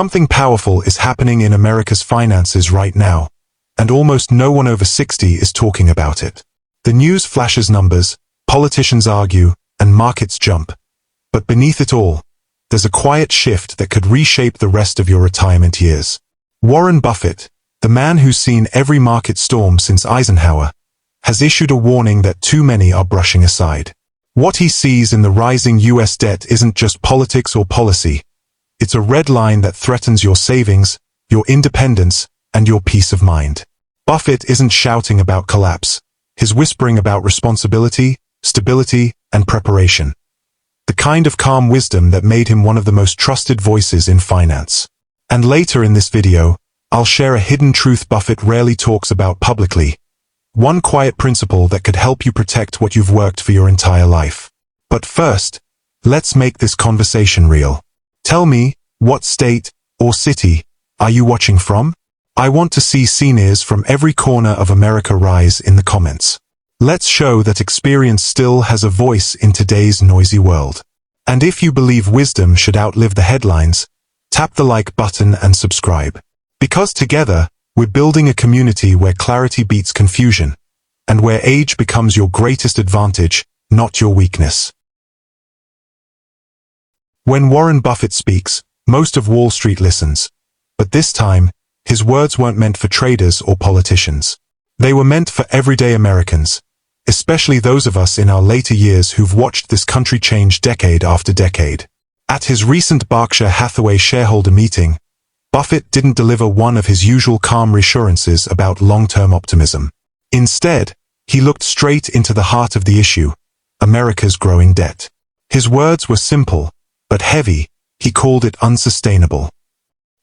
Something powerful is happening in America's finances right now, and almost no one over 60 is talking about it. The news flashes numbers, politicians argue, and markets jump. But beneath it all, there's a quiet shift that could reshape the rest of your retirement years. Warren Buffett, the man who's seen every market storm since Eisenhower, has issued a warning that too many are brushing aside. What he sees in the rising US debt isn't just politics or policy. It's a red line that threatens your savings, your independence, and your peace of mind. Buffett isn't shouting about collapse. He's whispering about responsibility, stability, and preparation. The kind of calm wisdom that made him one of the most trusted voices in finance. And later in this video, I'll share a hidden truth Buffett rarely talks about publicly. One quiet principle that could help you protect what you've worked for your entire life. But first, let's make this conversation real. Tell me, what state or city are you watching from? I want to see seniors from every corner of America rise in the comments. Let's show that experience still has a voice in today's noisy world. And if you believe wisdom should outlive the headlines, tap the like button and subscribe. Because together, we're building a community where clarity beats confusion, and where age becomes your greatest advantage, not your weakness. When Warren Buffett speaks, most of Wall Street listens. But this time, his words weren't meant for traders or politicians. They were meant for everyday Americans, especially those of us in our later years who've watched this country change decade after decade. At his recent Berkshire Hathaway shareholder meeting, Buffett didn't deliver one of his usual calm reassurances about long-term optimism. Instead, he looked straight into the heart of the issue, America's growing debt. His words were simple, but heavy. He called it unsustainable.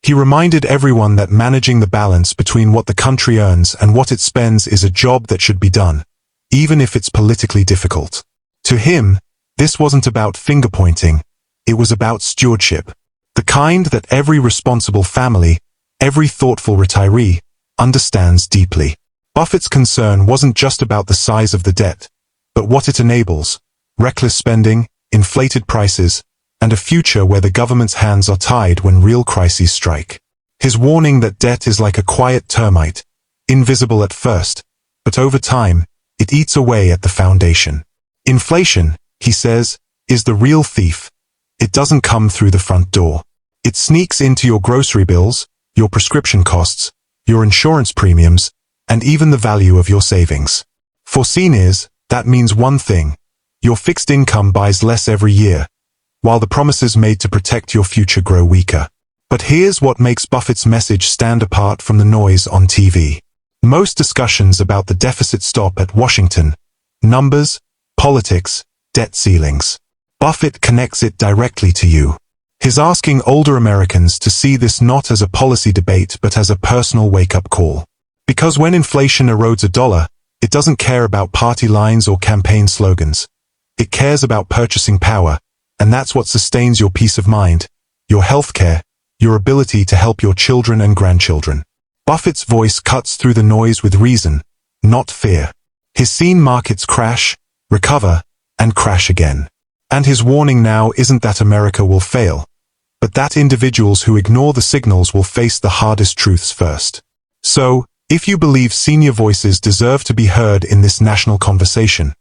He reminded everyone that managing the balance between what the country earns and what it spends is a job that should be done, even if it's politically difficult. To him, this wasn't about finger-pointing, it was about stewardship. The kind that every responsible family, every thoughtful retiree, understands deeply. Buffett's concern wasn't just about the size of the debt, but what it enables: reckless spending, inflated prices, and a future where the government's hands are tied when real crises strike. His warning that debt is like a quiet termite, invisible at first, but over time, it eats away at the foundation. Inflation, he says, is the real thief. It doesn't come through the front door. It sneaks into your grocery bills, your prescription costs, your insurance premiums, and even the value of your savings. For seniors, that means one thing: your fixed income buys less every year, while the promises made to protect your future grow weaker. But here's what makes Buffett's message stand apart from the noise on TV. Most discussions about the deficit stop at Washington: numbers, politics, debt ceilings. Buffett connects it directly to you. He's asking older Americans to see this not as a policy debate but as a personal wake-up call. Because when inflation erodes a dollar, it doesn't care about party lines or campaign slogans. It cares about purchasing power, and that's what sustains your peace of mind, your health care, your ability to help your children and grandchildren. Buffett's voice cuts through the noise with reason, not fear. He's seen markets crash, recover, and crash again. And his warning now isn't that America will fail, but that individuals who ignore the signals will face the hardest truths first. So, if you believe senior voices deserve to be heard in this national conversation,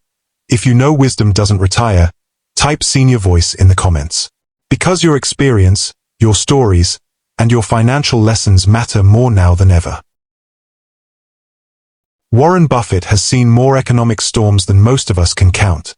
if you know wisdom doesn't retire, type senior voice in the comments. Because your experience, your stories, and your financial lessons matter more now than ever. Warren Buffett has seen more economic storms than most of us can count.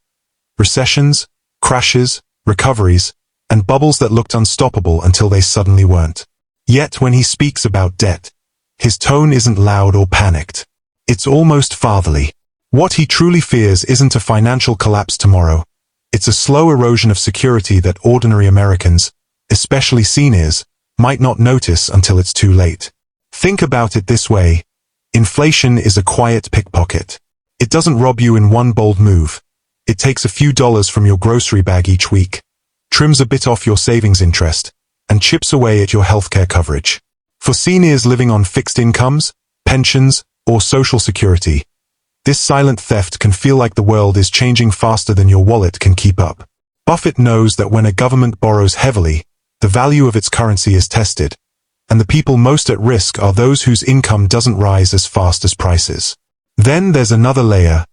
Recessions, crashes, recoveries, and bubbles that looked unstoppable until they suddenly weren't. Yet when he speaks about debt, his tone isn't loud or panicked. It's almost fatherly. What he truly fears isn't a financial collapse tomorrow. It's a slow erosion of security that ordinary Americans, especially seniors, might not notice until it's too late. Think about it this way: inflation is a quiet pickpocket. It doesn't rob you in one bold move. It takes a few dollars from your grocery bag each week, trims a bit off your savings interest, and chips away at your healthcare coverage. For seniors living on fixed incomes, pensions, or Social Security, this silent theft can feel like the world is changing faster than your wallet can keep up. Buffett knows that when a government borrows heavily, the value of its currency is tested, and the people most at risk are those whose income doesn't rise as fast as prices. Then there's another layer: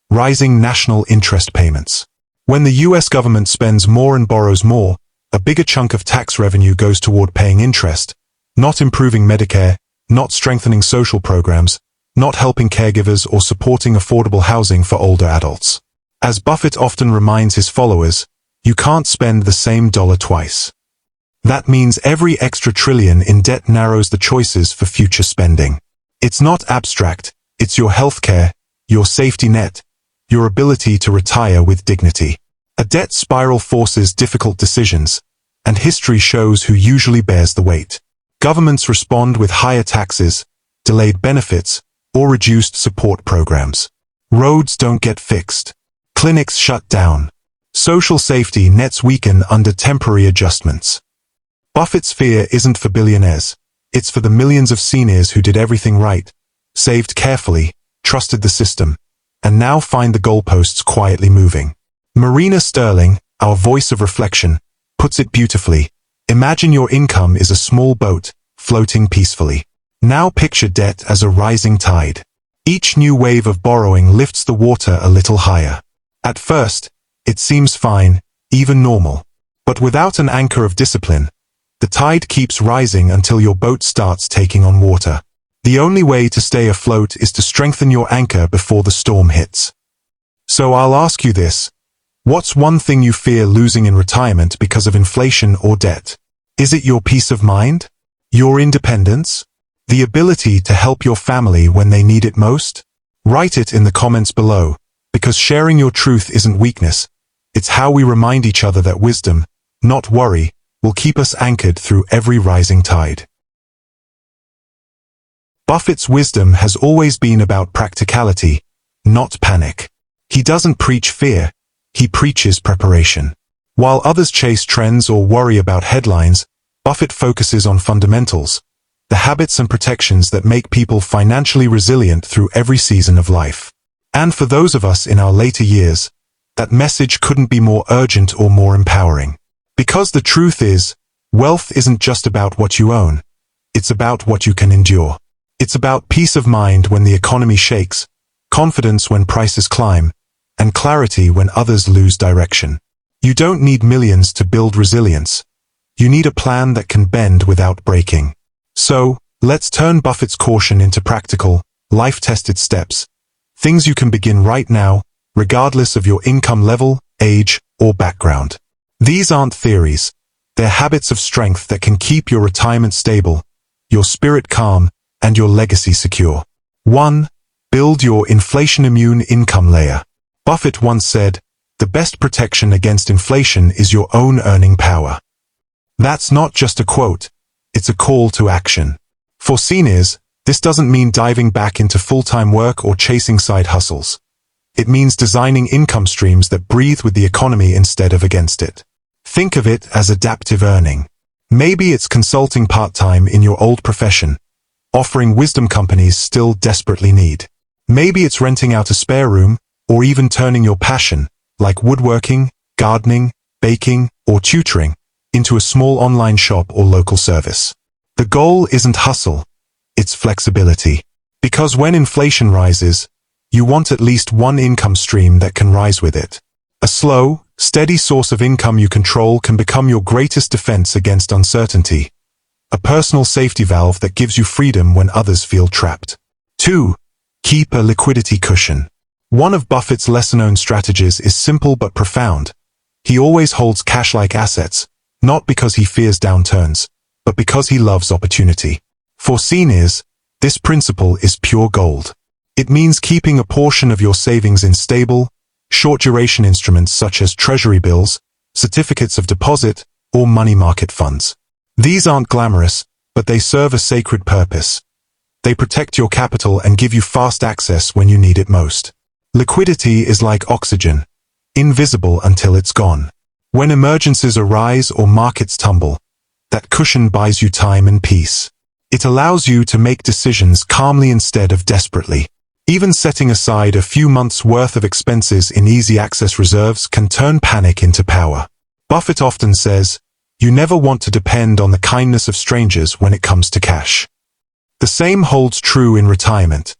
rising national interest payments. When the US government spends more and borrows more, a bigger chunk of tax revenue goes toward paying interest, not improving Medicare, not strengthening social programs, not helping caregivers or supporting affordable housing for older adults. As Buffett often reminds his followers, you can't spend the same dollar twice. That means every extra trillion in debt narrows the choices for future spending. It's not abstract, it's your healthcare, your safety net, your ability to retire with dignity. A debt spiral forces difficult decisions, and history shows who usually bears the weight. Governments respond with higher taxes, delayed benefits, or reduced support programs. Roads don't get fixed. Clinics shut down. Social safety nets weaken under temporary adjustments. Buffett's fear isn't for billionaires. It's for the millions of seniors who did everything right, saved carefully, trusted the system, and now find the goalposts quietly moving. Marina Sterling, our voice of reflection, puts it beautifully. Imagine your income is a small boat, floating peacefully. Now picture debt as a rising tide. Each new wave of borrowing lifts the water a little higher. At first, it seems fine, even normal. But without an anchor of discipline, the tide keeps rising until your boat starts taking on water. The only way to stay afloat is to strengthen your anchor before the storm hits. So I'll ask you this: what's one thing you fear losing in retirement because of inflation or debt? Is it your peace of mind? Your independence? The ability to help your family when they need it most? Write it in the comments below, because sharing your truth isn't weakness. It's how we remind each other that wisdom, not worry, will keep us anchored through every rising tide. Buffett's wisdom has always been about practicality, not panic. He doesn't preach fear, he preaches preparation. While others chase trends or worry about headlines, Buffett focuses on fundamentals, the habits and protections that make people financially resilient through every season of life. And for those of us in our later years, that message couldn't be more urgent or more empowering. Because the truth is, wealth isn't just about what you own, it's about what you can endure. It's about peace of mind when the economy shakes, confidence when prices climb, and clarity when others lose direction. You don't need millions to build resilience. You need a plan that can bend without breaking. So, let's turn Buffett's caution into practical, life-tested steps. Things you can begin right now, regardless of your income level, age, or background. These aren't theories. They're habits of strength that can keep your retirement stable, your spirit calm, and your legacy secure. 1. Build your inflation-immune income layer. Buffett once said, "The best protection against inflation is your own earning power." That's not just a quote, it's a call to action. For seniors, this doesn't mean diving back into full-time work or chasing side hustles. It means designing income streams that breathe with the economy instead of against it. Think of it as adaptive earning. Maybe it's consulting part-time in your old profession, offering wisdom companies still desperately need. Maybe it's renting out a spare room, or even turning your passion, like woodworking, gardening, baking, or tutoring, into a small online shop or local service. The goal isn't hustle, it's flexibility. Because when inflation rises, you want at least one income stream that can rise with it. A slow, steady source of income you control can become your greatest defense against uncertainty. A personal safety valve that gives you freedom when others feel trapped. 2. Keep a liquidity cushion. One of Buffett's lesser-known strategies is simple but profound. He always holds cash-like assets, not because he fears downturns, but because he loves opportunity. For seniors, this principle is pure gold. It means keeping a portion of your savings in stable, short-duration instruments such as treasury bills, certificates of deposit, or money market funds. These aren't glamorous, but they serve a sacred purpose. They protect your capital and give you fast access when you need it most. Liquidity is like oxygen, invisible until it's gone. When emergencies arise or markets tumble, that cushion buys you time and peace. It allows you to make decisions calmly instead of desperately. Even setting aside a few months' worth of expenses in easy access reserves can turn panic into power. Buffett often says, You never want to depend on the kindness of strangers when it comes to cash. The same holds true in retirement.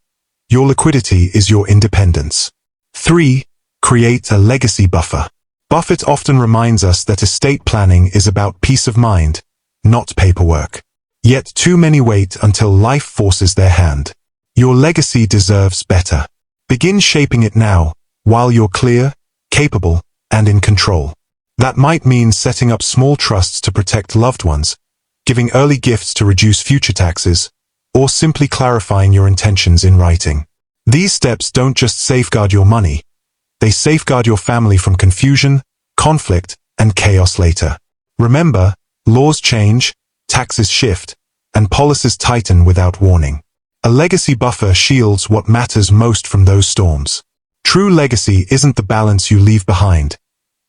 Your liquidity is your independence. 3. Create a legacy buffer. Buffett often reminds us that estate planning is about peace of mind, not paperwork. Yet too many wait until life forces their hand. Your legacy deserves better. Begin shaping it now, while you're clear, capable, and in control. That might mean setting up small trusts to protect loved ones, giving early gifts to reduce future taxes, or simply clarifying your intentions in writing. These steps don't just safeguard your money, they safeguard your family from confusion, conflict, and chaos later. Remember, laws change, taxes shift, and policies tighten without warning. A legacy buffer shields what matters most from those storms. True legacy isn't the balance you leave behind.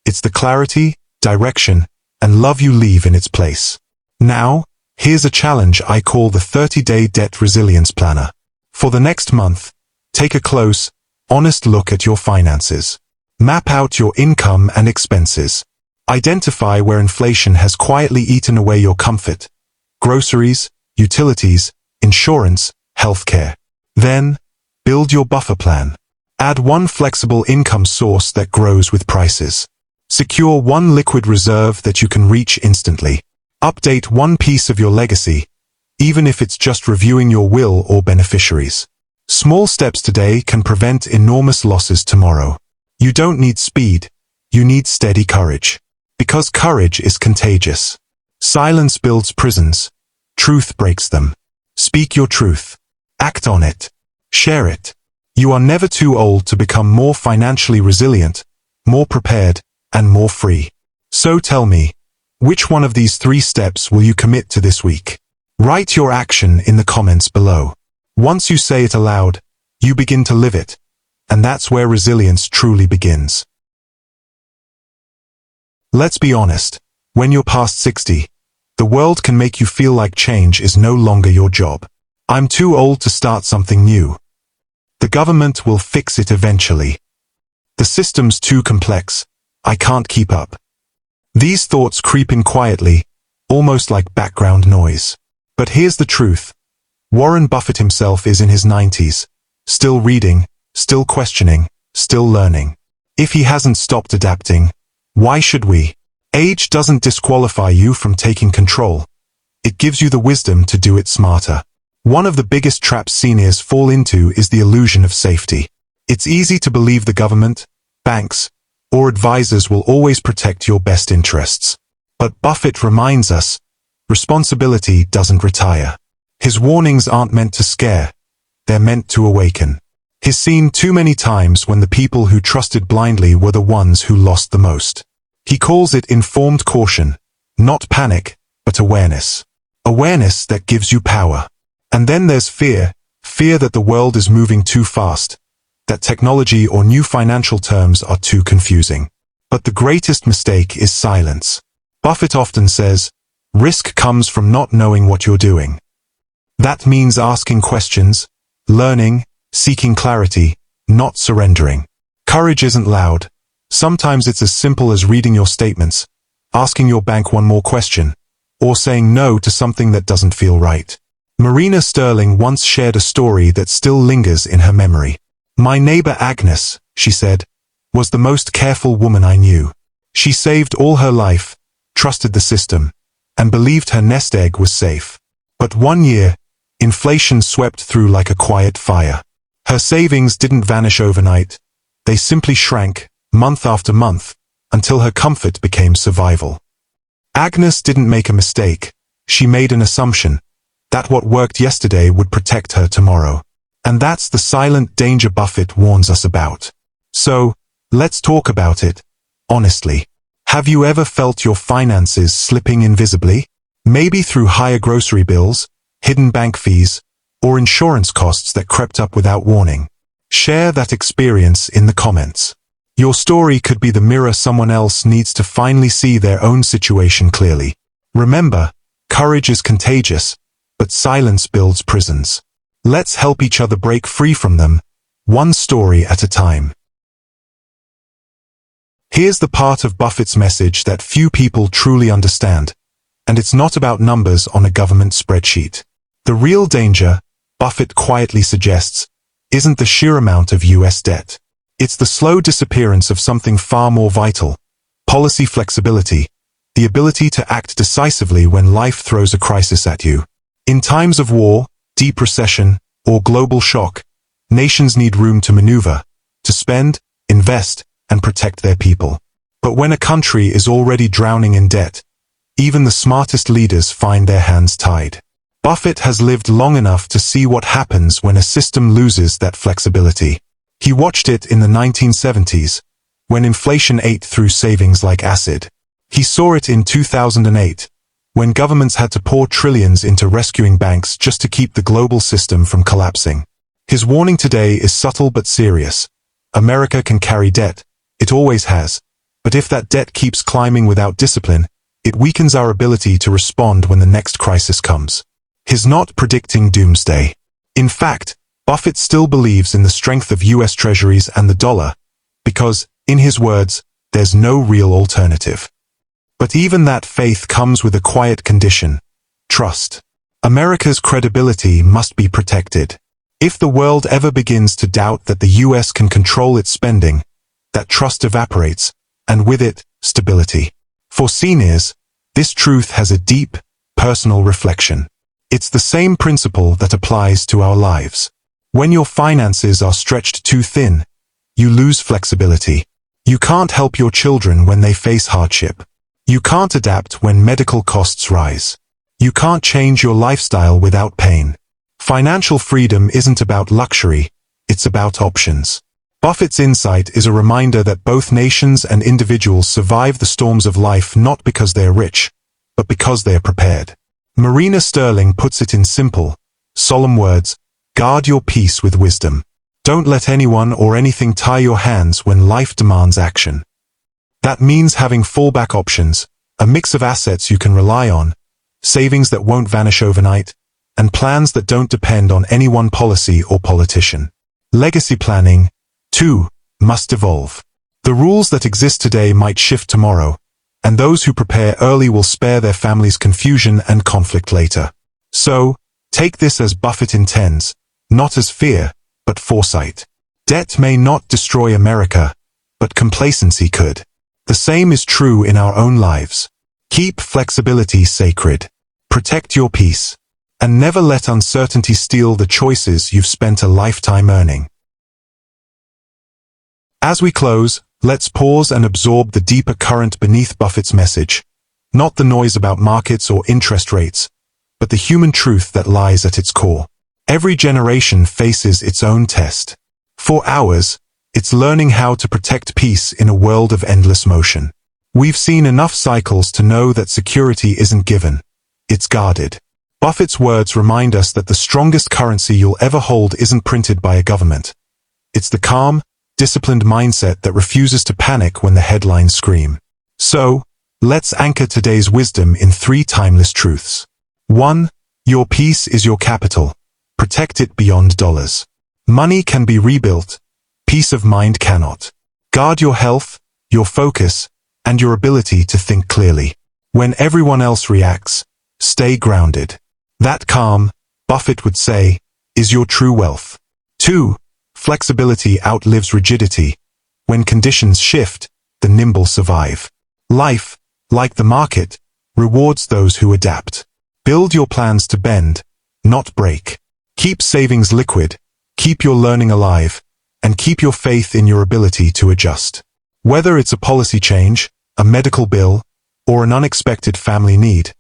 It's the clarity, direction, and love you leave in its place. Now, here's a challenge I call the 30-day debt resilience planner. For the next month, take a close, honest look at your finances. Map out your income and expenses. Identify where inflation has quietly eaten away your comfort. Groceries, utilities, insurance, healthcare. Then, build your buffer plan. Add one flexible income source that grows with prices. Secure one liquid reserve that you can reach instantly. Update one piece of your legacy, even if it's just reviewing your will or beneficiaries. Small steps today can prevent enormous losses tomorrow. You don't need speed, you need steady courage. Because courage is contagious. Silence builds prisons. Truth breaks them. Speak your truth. Act on it. Share it. You are never too old to become more financially resilient, more prepared, and more free. So tell me, which one of these 3 steps will you commit to this week? Write your action in the comments below. Once you say it aloud, you begin to live it, and that's where resilience truly begins. Let's be honest, when you're past 60, the world can make you feel like change is no longer your job. I'm too old to start something new. The government will fix it eventually. The system's too complex. I can't keep up. These thoughts creep in quietly, almost like background noise. But here's the truth. Warren Buffett himself is in his 90s, still reading, still questioning, still learning. If he hasn't stopped adapting, why should we? Age doesn't disqualify you from taking control. It gives you the wisdom to do it smarter. One of the biggest traps seniors fall into is the illusion of safety. It's easy to believe the government, banks, or advisors will always protect your best interests. But Buffett reminds us, responsibility doesn't retire. His warnings aren't meant to scare, they're meant to awaken. He's seen too many times when the people who trusted blindly were the ones who lost the most. He calls it informed caution, not panic, but awareness. Awareness that gives you power. And then there's fear, fear that the world is moving too fast, that technology or new financial terms are too confusing. But the greatest mistake is silence. Buffett often says, risk comes from not knowing what you're doing. That means asking questions, learning, seeking clarity, not surrendering. Courage isn't loud. Sometimes it's as simple as reading your statements, asking your bank one more question, or saying no to something that doesn't feel right. Marina Sterling once shared a story that still lingers in her memory. My neighbor Agnes, she said, was the most careful woman I knew. She saved all her life, trusted the system, and believed her nest egg was safe. But one year, inflation swept through like a quiet fire. Her savings didn't vanish overnight. They simply shrank, month after month, until her comfort became survival. Agnes didn't make a mistake. She made an assumption that what worked yesterday would protect her tomorrow. And that's the silent danger Buffett warns us about. So, let's talk about it, honestly. Have you ever felt your finances slipping invisibly? Maybe through higher grocery bills, hidden bank fees, or insurance costs that crept up without warning? Share that experience in the comments. Your story could be the mirror someone else needs to finally see their own situation clearly. Remember, courage is contagious, but silence builds prisons. Let's help each other break free from them, one story at a time. Here's the part of Buffett's message that few people truly understand. And it's not about numbers on a government spreadsheet. The real danger, Buffett quietly suggests, isn't the sheer amount of US debt. It's the slow disappearance of something far more vital: policy flexibility, the ability to act decisively when life throws a crisis at you. In times of war, deep recession, or global shock, nations need room to maneuver, to spend, invest, and protect their people. But when a country is already drowning in debt, even the smartest leaders find their hands tied. Buffett has lived long enough to see what happens when a system loses that flexibility. He watched it in the 1970s, when inflation ate through savings like acid. He saw it in 2008, when governments had to pour trillions into rescuing banks just to keep the global system from collapsing. His warning today is subtle but serious. America can carry debt. It always has. But if that debt keeps climbing without discipline, it weakens our ability to respond when the next crisis comes. He's not predicting doomsday. In fact, Buffett still believes in the strength of US treasuries and the dollar, because, in his words, there's no real alternative. But even that faith comes with a quiet condition: trust. America's credibility must be protected. If the world ever begins to doubt that the US can control its spending, that trust evaporates, and with it, stability. For seniors, this truth has a deep, personal reflection. It's the same principle that applies to our lives. When your finances are stretched too thin, you lose flexibility. You can't help your children when they face hardship. You can't adapt when medical costs rise. You can't change your lifestyle without pain. Financial freedom isn't about luxury, it's about options. Buffett's insight is a reminder that both nations and individuals survive the storms of life not because they're rich, but because they're prepared. Marina Sterling puts it in simple, solemn words: guard your peace with wisdom. Don't let anyone or anything tie your hands when life demands action. That means having fallback options, a mix of assets you can rely on, savings that won't vanish overnight, and plans that don't depend on any one policy or politician. Legacy planning, too, must evolve. The rules that exist today might shift tomorrow, and those who prepare early will spare their families confusion and conflict later. So, take this as Buffett intends, not as fear, but foresight. Debt may not destroy America, but complacency could. The same is true in our own lives. Keep flexibility sacred. Protect your peace. And never let uncertainty steal the choices you've spent a lifetime earning. As we close, let's pause and absorb the deeper current beneath Buffett's message. Not the noise about markets or interest rates, but the human truth that lies at its core. Every generation faces its own test. For ours, it's learning how to protect peace in a world of endless motion. We've seen enough cycles to know that security isn't given, it's guarded. Buffett's words remind us that the strongest currency you'll ever hold isn't printed by a government. It's the calm, disciplined mindset that refuses to panic when the headlines scream. So, let's anchor today's wisdom in 3 timeless truths. 1. Your peace is your capital. Protect it beyond dollars. Money can be rebuilt. Peace of mind cannot. Guard your health, your focus, and your ability to think clearly. When everyone else reacts, stay grounded. That calm, Buffett would say, is your true wealth. 2. Flexibility outlives rigidity. When conditions shift, the nimble survive. Life, like the market, rewards those who adapt. Build your plans to bend, not break. Keep savings liquid, keep your learning alive, and keep your faith in your ability to adjust. Whether it's a policy change, a medical bill, or an unexpected family need,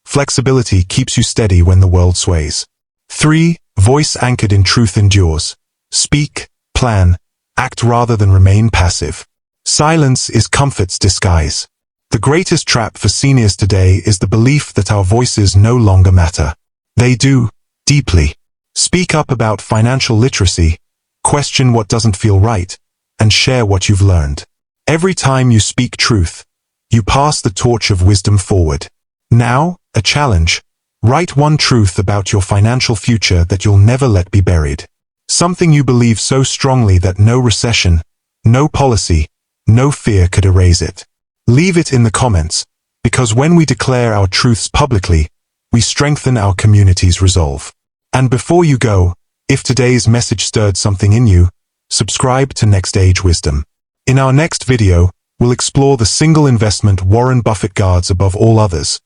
flexibility keeps you steady when the world sways. 3. Voice anchored in truth endures. Speak, plan, act rather than remain passive. Silence is comfort's disguise. The greatest trap for seniors today is the belief that our voices no longer matter. They do, deeply. Speak up about financial literacy, question what doesn't feel right, and share what you've learned. Every time you speak truth, you pass the torch of wisdom forward. Now, a challenge. Write one truth about your financial future that you'll never let be buried. Something you believe so strongly that no recession, no policy, no fear could erase it. Leave it in the comments, Because when we declare our truths publicly, we strengthen our community's resolve. And before you go, if today's message stirred something in you, subscribe to Next Age Wisdom. In our next video, we'll explore the single investment Warren Buffett guards above all others,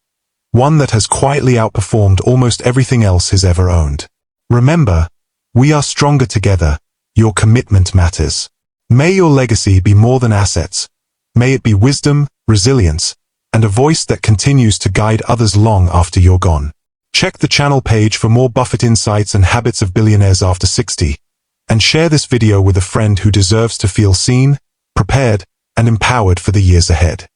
one that has quietly outperformed almost everything else he's ever owned. Remember, we are stronger together. Your commitment matters. May your legacy be more than assets. May it be wisdom, resilience, and a voice that continues to guide others long after you're gone. Check the channel page for more Buffett insights and habits of billionaires after 60, and share this video with a friend who deserves to feel seen, prepared, and empowered for the years ahead.